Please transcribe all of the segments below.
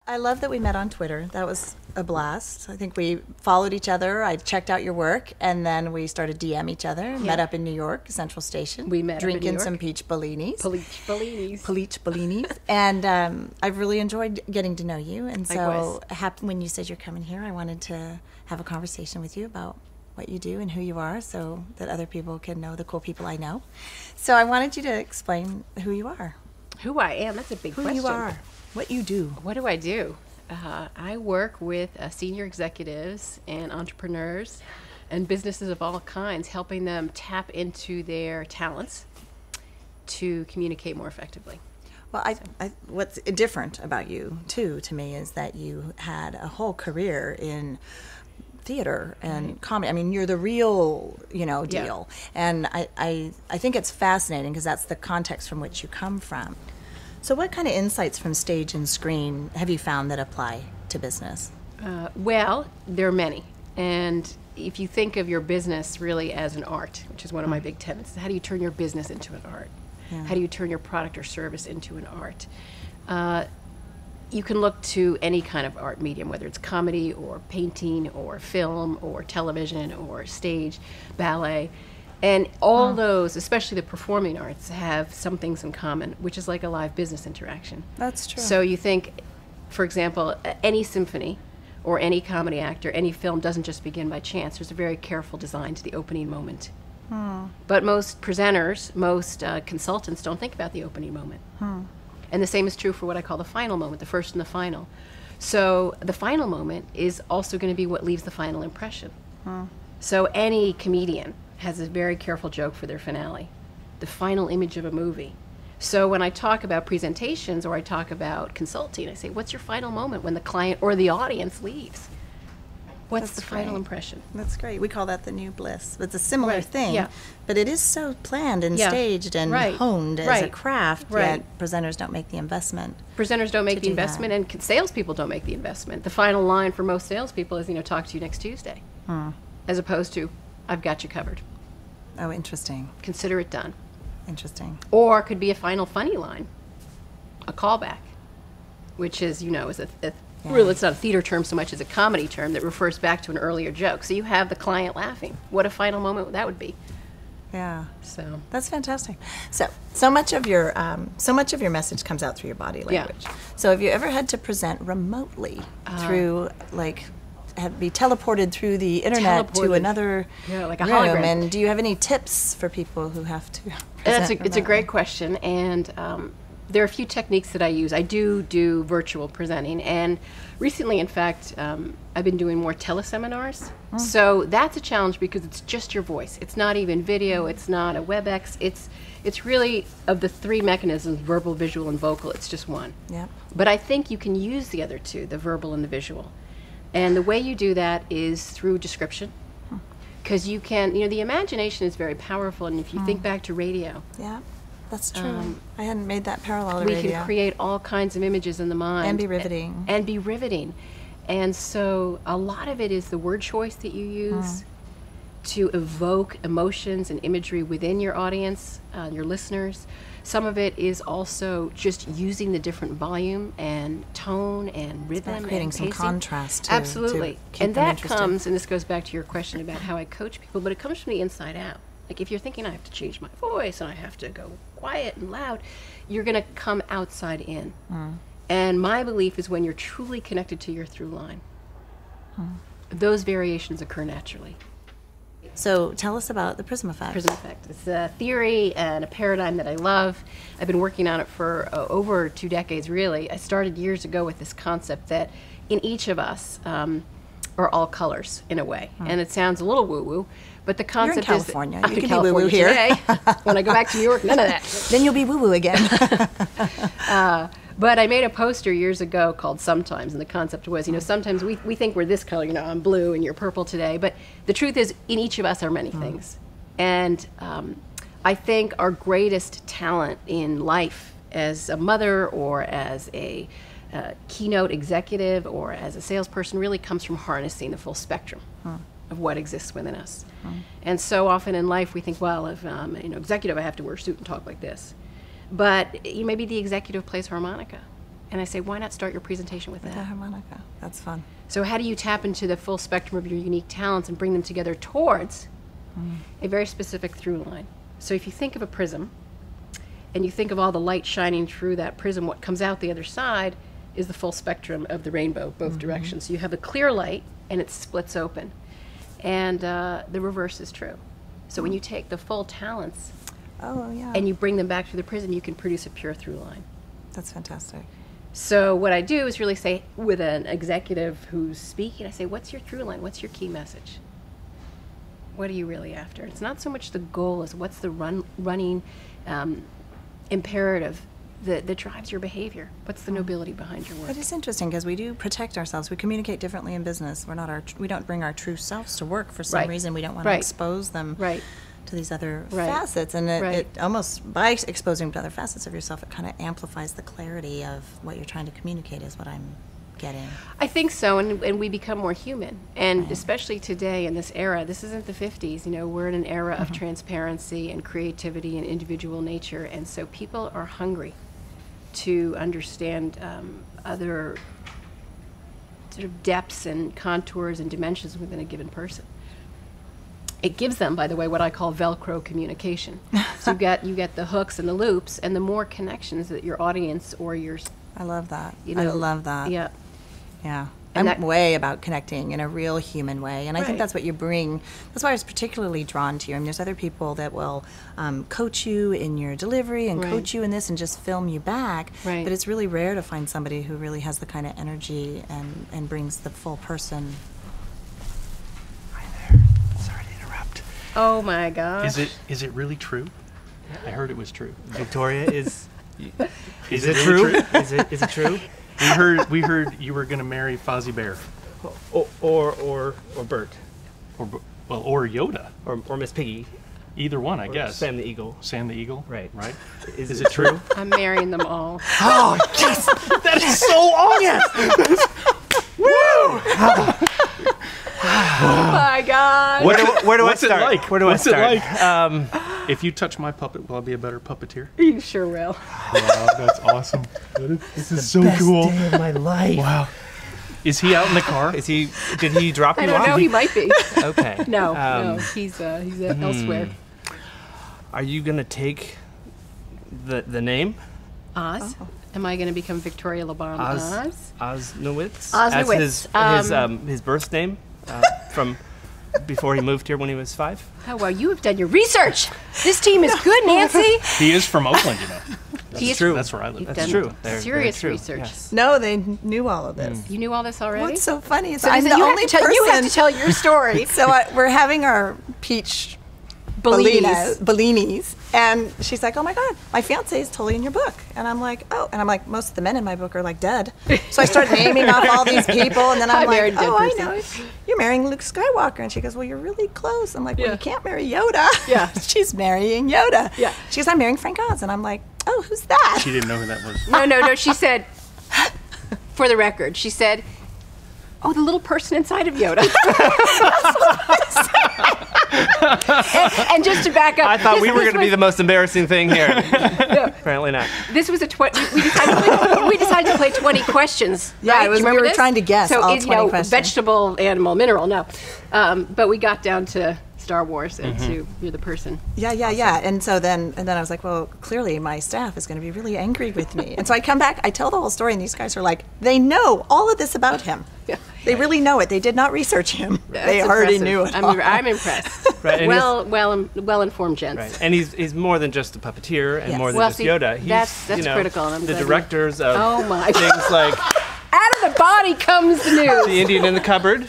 I love that we met on Twitter. That was a blast. I think we followed each other. I checked out your work, and then we started DM each other. Met up in New York, Central Station. We met drinking up in New York. some peach bellinis. Peach bellinis. And I've really enjoyed getting to know you. And so Likewise. when you said you're coming here, I wanted to have a conversation with you about what you do and who you are so that other people can know the cool people I know. So I wanted you to explain who you are. Who I am, that's a big question. Who you are, what you do. What do I do? I work with senior executives and entrepreneurs and businesses of all kinds, helping them tap into their talents to communicate more effectively. Well, what's different about you, too, to me, is that you had a whole career in theater and comedy. I mean, you're the real, deal. Yeah. And I think it's fascinating because that's the context from which you come from. So what kind of insights from stage and screen have you found that apply to business? Well, there are many. And if you think of your business really as an art, which is one of my big tenets, how do you turn your business into an art? Yeah. How do you turn your product or service into an art? You can look to any kind of art medium, whether it's comedy or painting or film or television or stage, ballet. And all those, especially the performing arts, have some things in common, which is like a live business interaction. That's true. So you think, for example, any symphony or any comedy act or any film doesn't just begin by chance. There's a very careful design to the opening moment. But most presenters, most consultants don't think about the opening moment. And the same is true for what I call the final moment, the first and the final. So the final moment is also going to be what leaves the final impression. So any comedian has a very careful joke for their finale, the final image of a movie. So when I talk about presentations or I talk about consulting, I say, what's your final moment when the client or the audience leaves? What's That's the final great. impression? That's great. We call that the new bliss. It's a similar Right. thing, Yeah. but it is so planned and Yeah. staged and Right. honed as a Right. craft, Right. yet presenters don't make the investment. Presenters don't make To the do that. investment, and salespeople don't make the investment. The final line for most salespeople is, talk to you next Tuesday, as opposed to, I've got you covered. Oh, interesting. Consider it done. Interesting. Or it could be a final funny line, a callback, which is, is really, it's not a theater term so much as a comedy term that refers back to an earlier joke. So you have the client laughing. What a final moment that would be. Yeah. So That's fantastic. So much of your message comes out through your body Yeah. language. So have you ever had to present remotely through be teleported through the internet to Teleported. another like a room? hologram. And do you have any tips for people who have to it's present a great remotely? question, and there are a few techniques that I use. I do virtual presenting, and recently, in fact, I've been doing more teleseminars. So that's a challenge because it's just your voice. It's not even video. It's not a WebEx. It's really, of the three mechanisms, verbal, visual, and vocal, it's just one. Yeah. But I think you can use the other two, the verbal and the visual. And the way you do that is through description. Because you can, the imagination is very powerful, and if you think back to radio, Yeah. That's true. I hadn't made that parallel to we radio. can create all kinds of images in the mind. And be riveting. And be riveting. And so a lot of it is the word choice that you use to evoke emotions and imagery within your audience, your listeners. Some of it is also just using the different volume and tone and rhythm and creating some pacing. contrast to Absolutely. keep And them that interested. comes, and this goes back to your question about how I coach people, but it comes from the inside out. Like if you're thinking I have to change my voice and I have to go quiet and loud, you're going to come outside in. And my belief is when you're truly connected to your through line, those variations occur naturally. So tell us about the Prism Effect. Prism Effect. It's a theory and a paradigm that I love. I've been working on it for over 2 decades, really. I started years ago with this concept that in each of us are all colors, in a way. And it sounds a little woo-woo, but the concept You're in is... California. I'm You in can be woo-woo California here. today. When I go back to New York, none of that. Then you'll be woo-woo again. But I made a poster years ago called Sometimes, and the concept was, sometimes we think we're this color, I'm blue and you're purple today, but the truth is in each of us are many things. And I think our greatest talent in life as a mother or as a keynote executive or as a salesperson really comes from harnessing the full spectrum of what exists within us. And so often in life we think, well, if I'm executive, I have to wear a suit and talk like this. But maybe the executive plays harmonica, And I say, why not start your presentation with The that? harmonica. That's fun. So how do you tap into the full spectrum of your unique talents and bring them together towards a very specific through line? So if you think of a prism, and you think of all the light shining through that prism, what comes out the other side is the full spectrum of the rainbow, both directions. So you have a clear light, and it splits open. And the reverse is true. So when you take the full talents and you bring them back through the prism, you can produce a pure through line. That's fantastic. So what I do is really say, with an executive who's speaking, I say, what's your through line? What's your key message? What are you really after? It's not so much the goal as what's the running imperative that drives your behavior. What's the nobility behind your work? It is interesting because we do protect ourselves. We communicate differently in business. We don't bring our true selves to work for some reason. We don't want to expose them to these other facets. And it almost, by exposing to other facets of yourself, it kind of amplifies the clarity of what you're trying to communicate is what I'm getting. I think so, and we become more human. And especially today in this era, this isn't the 50s, you know, we're in an era of transparency and creativity and individual nature. And so people are hungry to understand other sort of depths and contours and dimensions within a given person. It gives them, by the way, what I call Velcro communication. So you get the hooks and the loops, and the more connections that your audience or your... I love that. You know, I love that. Yeah. Yeah. And I'm way about connecting in a real human way. And I think that's what you bring. That's why I was particularly drawn to you. I mean, there's other people that will coach you in your delivery and coach you in this and just film you back. But it's really rare to find somebody who really has the kind of energy and brings the full person. Hi there. Sorry to interrupt. Oh my gosh. Is it really true? I heard it was true. Victoria, is Is it it true? really true? Is it true? We heard you were going to marry Fozzie Bear, Or Bert, or Yoda, or Miss Piggy, either one, I or guess. Sam the Eagle. Sam the Eagle. Right. Right. Is it true? I'm marrying them all. Oh yes, that is so awesome. Woo! Oh my God. Where do What's I it start? like? Where do What's I it start? like? If you touch my puppet, will I be a better puppeteer? You sure will. Wow, that's awesome. This is so Best cool. day of my life. Wow. Is he out in the car? Is he? Did he drop you I don't off? know. He might be. Okay. No, he's elsewhere. Are you gonna take the name Oz. Am I going to become Victoria Labalme? Osnowitz? Osnowitz. As his birth name from before he moved here when he was 5? Oh, well, you have done your research. This team is good, Nancy. He is from Oakland, you know. That's true. That's where I live. You've That's done true. Very serious true. research. Yes. No, they knew all of this. You knew all this already? What's so funny is So I'm the you only have to tell, person. You have to tell your story. So we're having our peach Bellinis, and she's like, "Oh my God, my fiance is totally in your book." And I'm like, "Oh," and I'm like, "Most of the men in my book are like dead." So I start naming off all these people, and then I'm like, "Oh, I know, you're marrying Luke Skywalker." And she goes, "Well, you're really close." I'm like, "Well, you can't marry Yoda." Yeah. She's marrying Yoda. Yeah. She goes, "I'm marrying Frank Oz," and I'm like, "Oh, who's that?" She didn't know who that was. No. She said, for the record, she said, "Oh, the little person inside of Yoda." and just to back up, I thought we were going to be the most embarrassing thing here. Apparently not. This was we decided to play 20 questions. Yeah, right? it was, You remember we were this? trying to guess so all 20 questions. Vegetable, animal, mineral, no. But we got down to Star Wars and to you're the person. Yeah. And so then I was like, well, clearly my staff is going to be really angry with me. And so I come back, I tell the whole story, and these guys are like, they know all of this about him. Yeah. They really know it. They did not research him. They already knew it. I'm impressed. Right, and well-informed gents. Right. And he's more than just a puppeteer and Yes. more than Well, just see, Yoda. He's that's critical, and I'm the glad directors of Oh my things like Out of the body comes the news. The Indian in the Cupboard,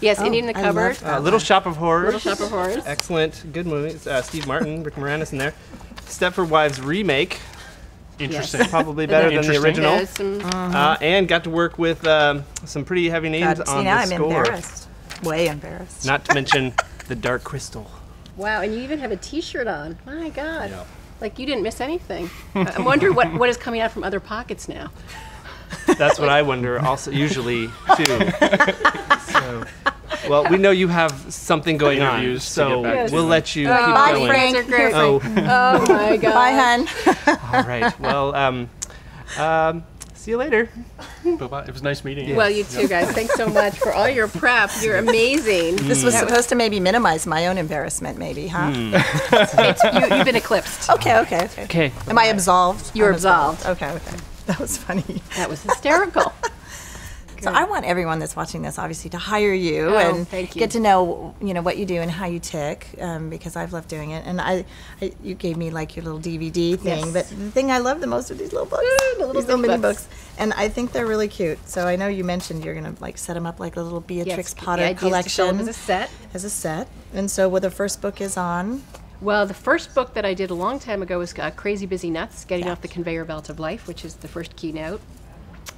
Yes, Indian in the I Cupboard. loved that. Little Shop of Horrors. Little Shop of Horrors. Excellent, good movies. Steve Martin, Rick Moranis in there. Stepford Wives remake, Interesting. probably better than the Interesting. original. There's some- And got to work with some pretty heavy names God, on see, now the I'm score. embarrassed. Way embarrassed. Not to mention the Dark Crystal. Wow, and you even have a T-shirt on. My God. Yeah. Like you didn't miss anything. I wonder what is coming out from other pockets now. That's what I wonder also usually too. So, well, we know you have something going on, Interviews to so get back to. we'll let you Bye, keep going. Frank. Are great. Oh, Oh my God. Bye, hun. all right. Well, See you later. Bye-bye. It was nice meeting you. Well, you too, guys. Thanks so much for all your prep. You're amazing. This was supposed to maybe minimize my own embarrassment, maybe, huh? You've been eclipsed. Okay. Am I absolved? You're absolved. Okay. That was funny. That was hysterical. So I want everyone that's watching this, obviously, to hire you and thank you. get to know, what you do and how you tick, because I've loved doing it. And you gave me like your little DVD thing, Yes. but the thing I love the most are these little books, the these little mini books. books, and I think they're really cute. So I know you mentioned you're gonna like set them up like a little Beatrix Potter the idea is to collection sell them as a set. And so, the first book is on. Well, the first book that I did a long time ago was Crazy Busy Nuts, Getting Off the Conveyor Belt of Life, which is the first keynote.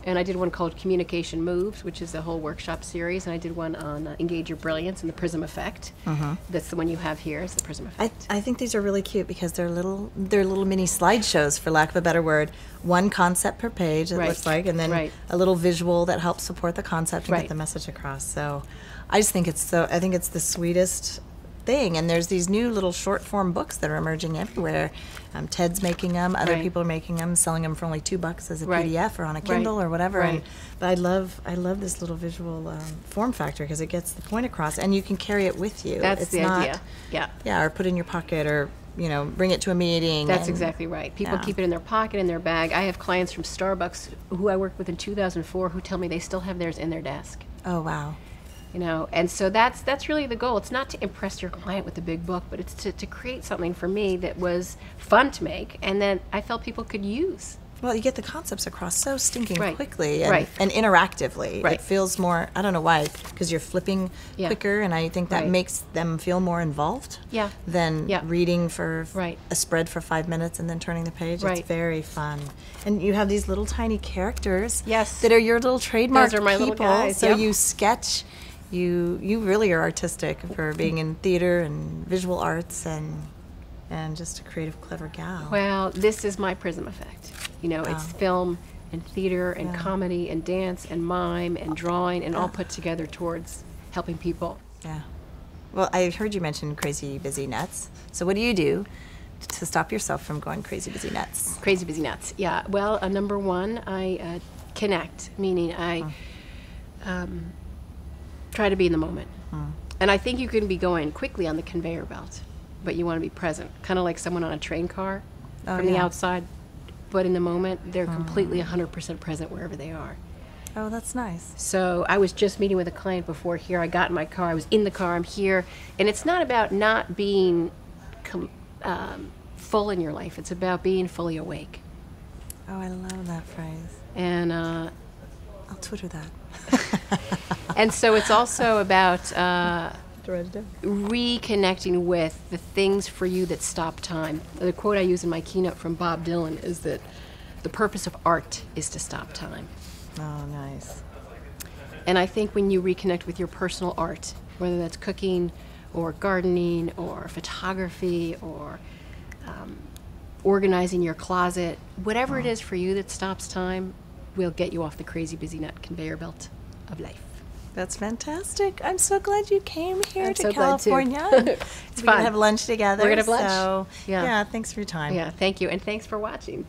And I did one called Communication Moves, which is the whole workshop series. And I did one on Engage Your Brilliance and the Prism Effect. That's the one you have here, is the Prism Effect. I think these are really cute because they're little mini slideshows, for lack of a better word. One concept per page, it looks like, and then a little visual that helps support the concept and get the message across. So I just think it's the sweetest thing. And there's these new little short form books that are emerging everywhere. Ted's making them, other people are making them, selling them for only $2 as a PDF or on a Kindle or whatever. But I love this little visual form factor because it gets the point across, and you can carry it with you. That's the idea. Yeah, or put it in your pocket, or bring it to a meeting. That's exactly right. People keep it in their pocket, in their bag. I have clients from Starbucks who I worked with in 2004 who tell me they still have theirs in their desk. Oh, wow. And so that's really the goal. It's not to impress your client with a big book, but it's to create something for me that was fun to make and that I felt people could use. Well, you get the concepts across so stinking quickly Right. and interactively. Right. It feels more, I don't know why, because you're flipping quicker, and I think that makes them feel more involved than reading for a spread for 5 minutes and then turning the page. It's very fun. And you have these little tiny characters that are your little trademark Those are my people. little guys. So you sketch. You really are artistic for being in theater and visual arts and just a creative, clever gal. Well, this is my Prism Effect. It's film and theater and comedy and dance and mime and drawing and all put together towards helping people. Yeah. Well, I heard you mention Crazy Busy Nuts. So what do you do to stop yourself from going crazy busy nuts? Crazy Busy Nuts, yeah. Well, number one, I connect, meaning I try to be in the moment. And I think you can be going quickly on the conveyor belt, but you want to be present, kind of like someone on a train car from the outside, but in the moment, they're completely 100% present wherever they are. Oh, that's nice. So I was just meeting with a client before here. I got in my car. I was in the car. I'm here. And it's not about not being full in your life. It's about being fully awake. Oh, I love that phrase. And I'll Twitter that. And so it's also about reconnecting with the things for you that stop time. The quote I use in my keynote from Bob Dylan is that the purpose of art is to stop time. Oh, nice. And I think when you reconnect with your personal art, whether that's cooking or gardening or photography or organizing your closet, whatever it is for you that stops time will get you off the crazy busy nut conveyor belt of life. That's fantastic. I'm so glad you came here to so California. Glad too. It's We're fun. going to have lunch together. We're going to have lunch. So, yeah, thanks for your time. Yeah, thank you. And thanks for watching.